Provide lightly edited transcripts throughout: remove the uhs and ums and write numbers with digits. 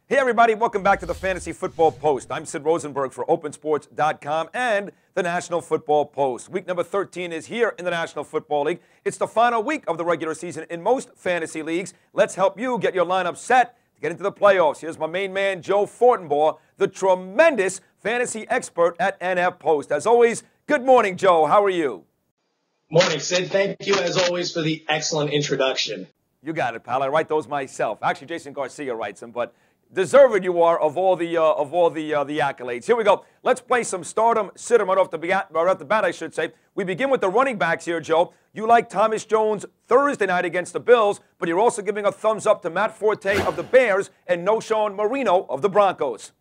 Hey, everybody. Welcome back to the Fantasy Football Post. I'm Sid Rosenberg for OpenSports.com and the National Football Post. Week number 13 is here in the National Football League. It's the final week of the regular season in most fantasy leagues. Let's help you get your lineup set to get into the playoffs. Here's my main man, Joe Fortenbaugh, the tremendous fantasy expert at NF Post. As always, good morning, Joe. How are you? Morning, Sid. Thank you, as always, for the excellent introduction. You got it, pal. I write those myself. Actually, Jason Garcia writes them, but deserved you are of all the accolades. Here we go. Let's play some stardom, sit-em right off the bat, I should say. We begin with the running backs here, Joe. You like Thomas Jones Thursday night against the Bills, but you're also giving a thumbs up to Matt Forte of the Bears and Noshawn Marino of the Broncos.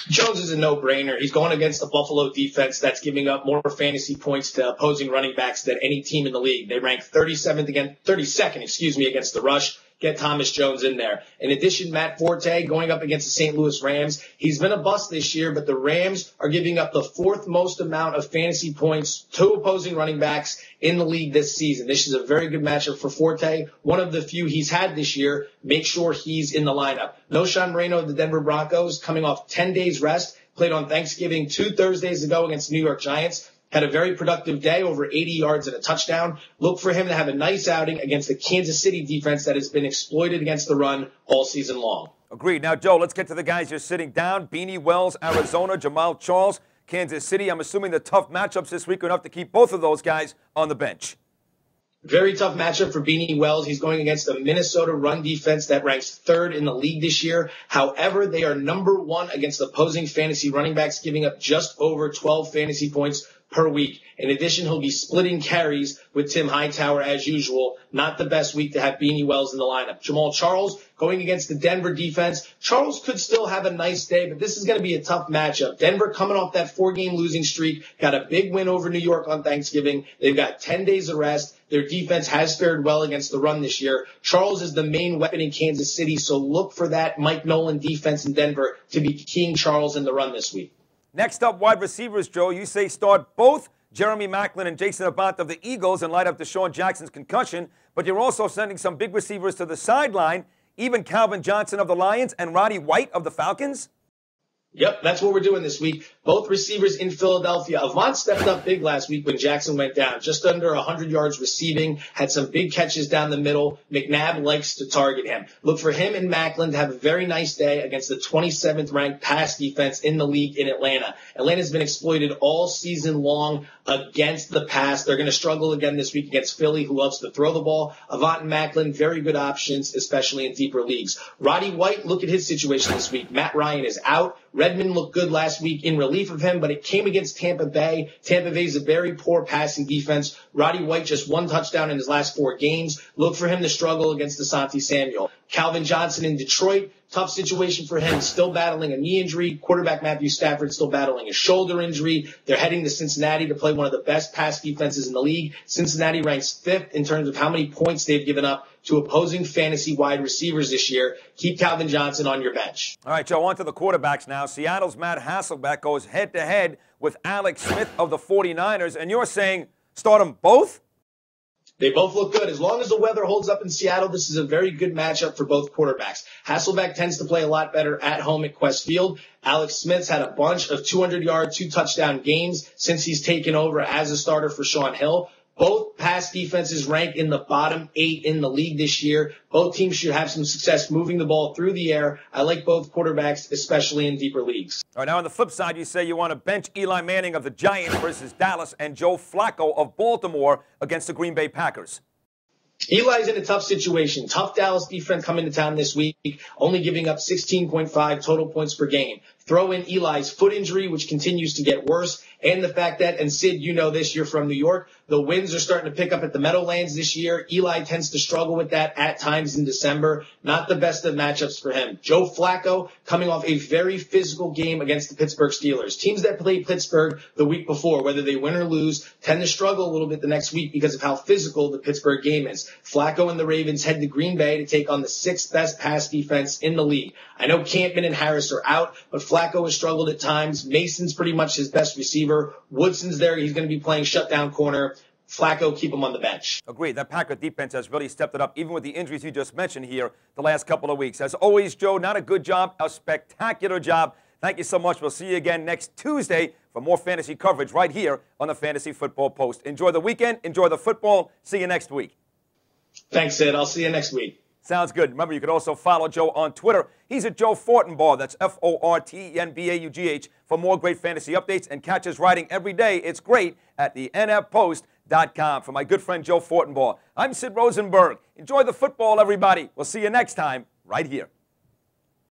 Jones is a no-brainer. He's going against the Buffalo defense that's giving up more fantasy points to opposing running backs than any team in the league. They rank 32nd against the rush. Get Thomas Jones in there. In addition, Matt Forte going up against the St. Louis Rams. He's been a bust this year, but the Rams are giving up the fourth most amount of fantasy points to opposing running backs in the league this season. This is a very good matchup for Forte, one of the few he's had this year. Make sure he's in the lineup. Noshawn Marino of the Denver Broncos, coming off 10 days rest, played on Thanksgiving 2 Thursdays ago against the New York Giants. Had a very productive day, over 80 yards and a touchdown. Look for him to have a nice outing against the Kansas City defense that has been exploited against the run all season long. Agreed. Now, Joe, let's get to the guys you're sitting down. Beanie Wells, Arizona, Jamal Charles, Kansas City. I'm assuming the tough matchups this week are enough to keep both of those guys on the bench. Very tough matchup for Beanie Wells. He's going against the Minnesota run defense that ranks 3rd in the league this year. However, they are number 1 against opposing fantasy running backs, giving up just over 12 fantasy points per week. In addition, he'll be splitting carries with Tim Hightower as usual. Not the best week to have Beanie Wells in the lineup. Jamal Charles going against the Denver defense. Charles could still have a nice day, but this is going to be a tough matchup. Denver coming off that 4-game losing streak, got a big win over New York on Thanksgiving. They've got 10 days of rest. Their defense has fared well against the run this year. Charles is the main weapon in Kansas City, so look for that Mike Nolan defense in Denver to be keying Charles in the run this week. Next up, wide receivers, Joe. You say start both Jeremy Maclin and Jason Avant of the Eagles and light up Deshaun Jackson's concussion, but you're also sending some big receivers to the sideline, even Calvin Johnson of the Lions and Roddy White of the Falcons? Yep, that's what we're doing this week. Both receivers in Philadelphia. Avant stepped up big last week when Jackson went down. Just under 100 yards receiving, had some big catches down the middle. McNabb likes to target him. Look for him and Maclin to have a very nice day against the 27th ranked pass defense in the league in Atlanta. Atlanta's been exploited all season long against the pass. They're going to struggle again this week against Philly, who loves to throw the ball. Avant and Maclin, very good options, especially in deeper leagues. Roddy White, look at his situation this week. Matt Ryan is out. Redmond looked good last week in relief of him, but it came against Tampa Bay. Tampa Bay's a very poor passing defense. Roddy White just 1 touchdown in his last 4 games. Look for him to struggle against Asante Samuel. Calvin Johnson in Detroit. Tough situation for him, still battling a knee injury. Quarterback Matthew Stafford still battling a shoulder injury. They're heading to Cincinnati to play one of the best pass defenses in the league. Cincinnati ranks 5th in terms of how many points they've given up to opposing fantasy wide receivers this year. Keep Calvin Johnson on your bench. All right, Joe, on to the quarterbacks now. Seattle's Matt Hasselbeck goes head-to-head with Alex Smith of the 49ers, and you're saying start them both? They both look good. As long as the weather holds up in Seattle, this is a very good matchup for both quarterbacks. Hasselbeck tends to play a lot better at home at Quest Field. Alex Smith's had a bunch of 200-yard, 2-touchdown games since he's taken over as a starter for Sean Hill. Both pass defenses rank in the bottom 8 in the league this year. Both teams should have some success moving the ball through the air. I like both quarterbacks, especially in deeper leagues. All right, now on the flip side, you say you want to bench Eli Manning of the Giants versus Dallas and Joe Flacco of Baltimore against the Green Bay Packers. Eli's in a tough situation. Tough Dallas defense coming to town this week, only giving up 16.5 total points per game. Throw in Eli's foot injury, which continues to get worse, and the fact that, and Sid, you know this, you're from New York, the winds are starting to pick up at the Meadowlands this year. Eli tends to struggle with that at times in December. Not the best of matchups for him. Joe Flacco coming off a very physical game against the Pittsburgh Steelers. Teams that played Pittsburgh the week before, whether they win or lose, tend to struggle a little bit the next week because of how physical the Pittsburgh game is. Flacco and the Ravens head to Green Bay to take on the 6th best pass defense in the league. I know Campbell and Harris are out, but Flacco has struggled at times. Mason's pretty much his best receiver. Woodson's there. He's going to be playing shutdown corner. Flacco, keep him on the bench. Agreed. That Packer defense has really stepped it up, even with the injuries you just mentioned here the last couple of weeks. As always, Joe, not a good job, a spectacular job. Thank you so much. We'll see you again next Tuesday for more fantasy coverage right here on the Fantasy Football Post. Enjoy the weekend. Enjoy the football. See you next week. Thanks, Sid. I'll see you next week. Sounds good. Remember, you can also follow Joe on Twitter. He's at Joe Fortenbaugh. That's Fortenbaugh for more great fantasy updates and catch his writing every day. It's great at the nfpost.com. For my good friend Joe Fortenbaugh, I'm Sid Rosenberg. Enjoy the football, everybody. We'll see you next time right here.